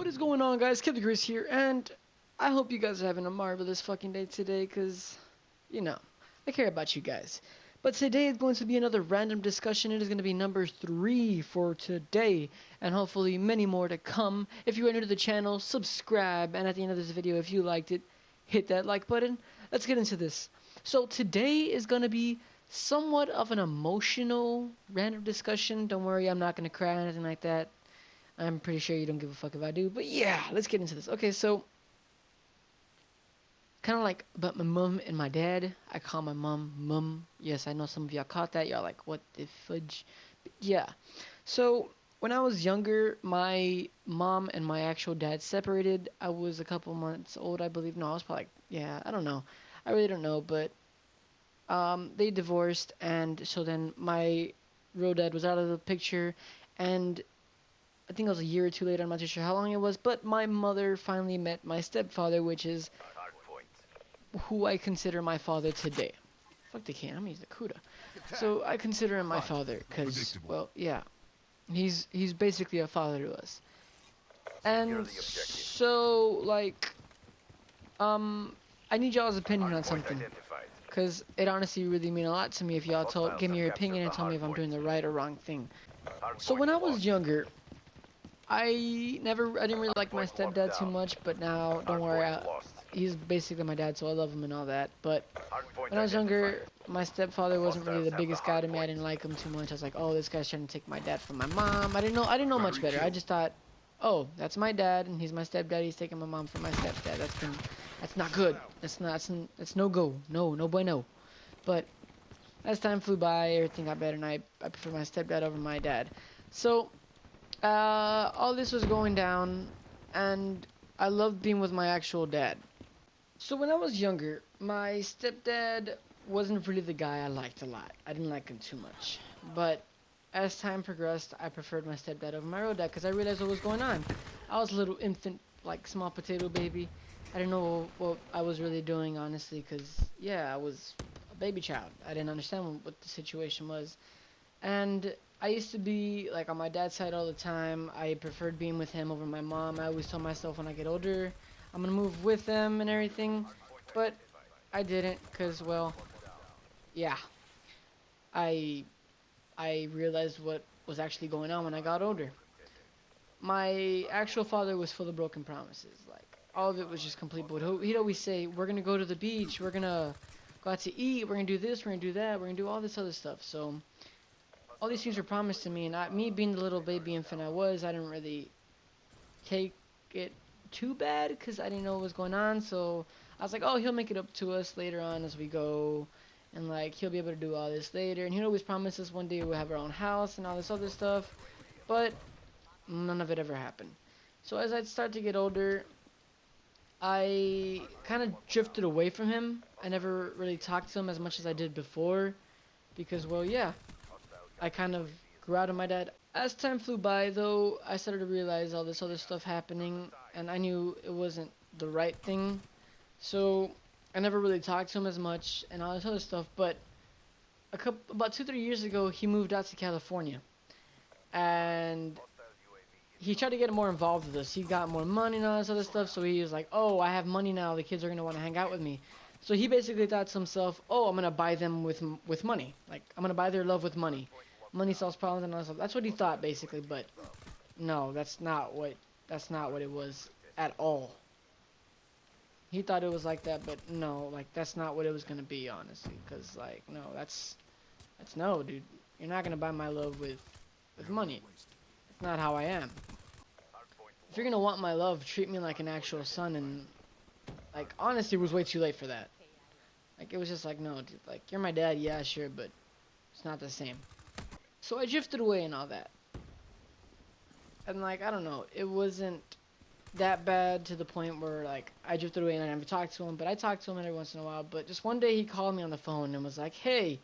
What is going on, guys? Kid the Grease here, and I hope you guys are having a marvelous fucking day today, because, you know, I care about you guys. But today is going to be another random discussion. It is going to be number 3 for today, and hopefully many more to come. If you are new to the channel, subscribe, and at the end of this video, if you liked it, hit that like button. Let's get into this. So today is going to be somewhat of an emotional random discussion. Don't worry, I'm not going to cry or anything like that. I'm pretty sure you don't give a fuck if I do, but yeah, let's get into this. Okay, so kind of like about my mom and my dad. I call my mom. Yes, I know some of y'all caught that. Y'all like, what the fudge? But yeah. So when I was younger, my mom and my actual dad separated. I was a couple months old, I believe. No, I was probably like, yeah, I don't know. I really don't know, but they divorced, and so then my real dad was out of the picture, and I think it was a year or two later, I'm not too sure how long it was, but my mother finally met my stepfather, which is who I consider my father today. Fuck the can, I'm gonna use the Cuda. So I consider him my father, cause, well, yeah, he's basically a father to us. And so, like, I need y'all's opinion on something, cause it honestly really mean a lot to me if y'all give me your opinion and tell me if I'm doing the right or wrong thing. So when I was younger, I didn't really like my stepdad too much, but now, don't worry, he's basically my dad, so I love him and all that. But when I was younger, my stepfather wasn't really the biggest guy to me. I didn't like him too much. I was like, oh, this guy's trying to take my dad from my mom. I didn't know much better. I just thought, oh, that's my dad, and he's my stepdad. He's taking my mom from my stepdad. That's not good. That's no go. No, no bueno. But as time flew by, everything got better, and I prefer my stepdad over my dad. So all this was going down, and I loved being with my actual dad. So when I was younger, my stepdad wasn't really the guy I liked a lot. I didn't like him too much. But as time progressed, I preferred my stepdad over my real dad because I realized what was going on. I was a little infant, like small potato baby. I didn't know what I was really doing, honestly, because, yeah, I was a baby child. I didn't understand what the situation was. And I used to be like on my dad's side all the time. I preferred being with him over my mom. I always told myself when I get older, I'm gonna move with them and everything. But I didn't, cause well, yeah, I I realized what was actually going on when I got older. My actual father was full of broken promises. Like all of it was just complete bullshit. He'd always say, "We're gonna go to the beach. We're gonna go out to eat. We're gonna do this. We're gonna do that. We're gonna do all this other stuff." So all these things were promised to me, and me being the little baby infant I didn't really take it too bad because I didn't know what was going on. So I was like, oh, he'll make it up to us later on as we go, and like he'll be able to do all this later. And he'd always promise us one day we'll have our own house and all this other stuff, but none of it ever happened. So as I start to get older, I kind of drifted away from him. I never really talked to him as much as I did before because, well, yeah, I kind of grew out of my dad. As time flew by, though, I started to realize all this other stuff happening, and I knew it wasn't the right thing. So I never really talked to him as much and all this other stuff. But about 2, 3 years ago, he moved out to California, and he tried to get more involved with us. He got more money and all this other stuff. So he was like, "Oh, I have money now. The kids are gonna want to hang out with me." So he basically thought to himself, "Oh, I'm gonna buy them with money. Like I'm gonna buy their love with money. Money solves problems and all that stuff." That's what he thought basically, but no, that's not what it was at all. He thought it was like that, but no, like that's not what it was gonna be, honestly. Cause like no, that's no, dude. You're not gonna buy my love with money. It's not how I am. If you're gonna want my love, treat me like an actual son. And like honestly, it was way too late for that. Like it was just like no, dude. Like you're my dad, yeah, sure, but it's not the same. So I drifted away and all that. And like I don't know, it wasn't that bad to the point where like I drifted away and I never talked to him, but I talked to him every once in a while. But just one day he called me on the phone and was like, "Hey,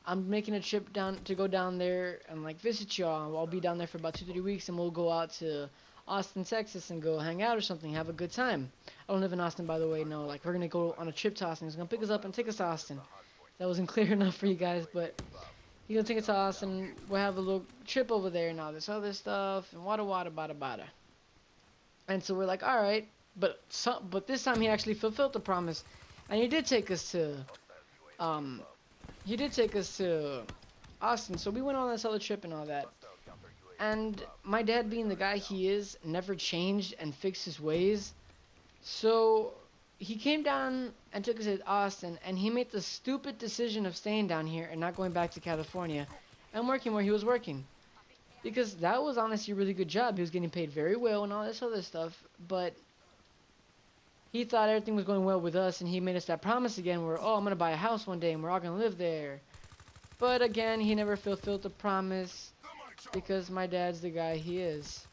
I'm making a trip down to go down there and like visit y'all. I'll be down there for about 2, 3 weeks, and we'll go out to Austin, Texas, and go hang out or something, have a good time." I don't live in Austin, by the way. No, like we're gonna go on a trip to Austin. He's gonna pick us up and take us to Austin. That wasn't clear enough for you guys, but he's gonna take us to Austin. We'll have a little trip over there and all this other stuff and wada wada bada bada. And so we're like, all right, but this time he actually fulfilled the promise, and um, he did take us to Austin. So we went on this other trip and all that. And my dad, being the guy he is, never changed and fixed his ways. So he came down and took us to Austin, and he made the stupid decision of staying down here and not going back to California and working where he was working. Because that was honestly a really good job. He was getting paid very well and all this other stuff, but he thought everything was going well with us, and he made us that promise again where, oh, I'm going to buy a house one day and we're all going to live there. But again, he never fulfilled the promise because my dad's the guy he is.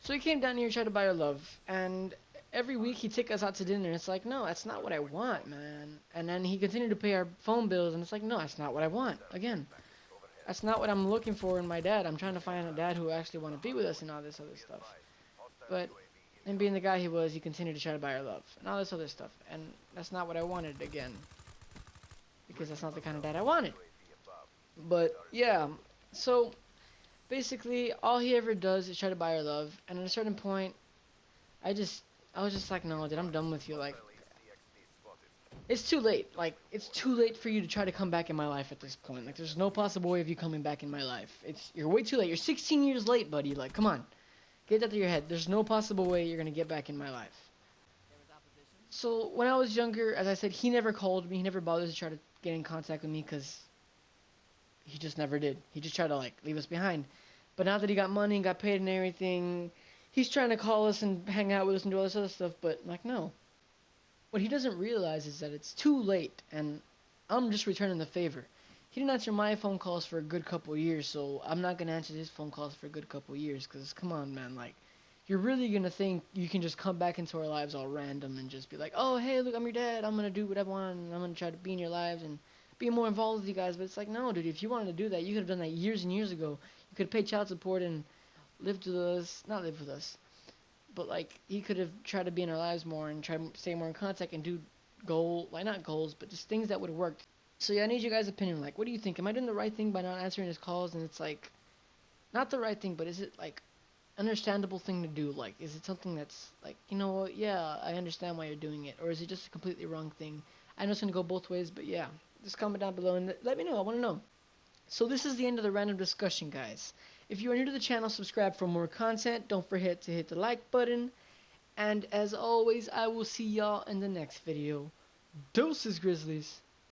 So he came down here and tried to buy our love, and every week he'd take us out to dinner, and it's like, no, that's not what I want, man. And then he continued to pay our phone bills, and it's like, no, that's not what I want. Again, that's not what I'm looking for in my dad. I'm trying to find a dad who actually want to be with us and all this other stuff. But him being the guy he was, he continued to try to buy our love and all this other stuff, and that's not what I wanted again, because that's not the kind of dad I wanted. But yeah, so basically all he ever does is try to buy our love, and at a certain point, I was just like, no, dude, I'm done with you. Like, it's too late. Like, it's too late for you to try to come back in my life at this point. Like, there's no possible way of you coming back in my life. You're way too late. You're 16 years late, buddy. Like, come on. Get that to your head. There's no possible way you're gonna get back in my life. So, when I was younger, as I said, he never called me. He never bothered to try to get in contact with me because he just never did. He just tried to, like, leave us behind. But now that he got money and got paid and everything, he's trying to call us and hang out with us and do all this other stuff, but, like, no. What he doesn't realize is that it's too late, and I'm just returning the favor. He didn't answer my phone calls for a good couple years, so I'm not going to answer his phone calls for a good couple years, because, come on, man, like, you're really going to think you can just come back into our lives all random and just be like, oh, hey, look, I'm your dad, I'm going to do what I want, and I'm going to try to be in your lives and be more involved with you guys, but it's like, no, dude, if you wanted to do that, you could have done that years and years ago. You could have paid child support and lived with us, not lived with us, but like he could have tried to be in our lives more and try to stay more in contact and do not goals, but just things that would have worked. So yeah, I need you guys' opinion. Like, what do you think? Am I doing the right thing by not answering his calls? And it's like, not the right thing, but is it like understandable thing to do? Like, is it something that's like, you know what? Yeah, I understand why you're doing it, or is it just a completely wrong thing? I know it's gonna go both ways, but yeah, just comment down below and let me know. I want to know. So this is the end of the random discussion, guys. If you are new to the channel, subscribe for more content. Don't forget to hit the like button. And as always, I will see y'all in the next video. Deuces, Grizzlies.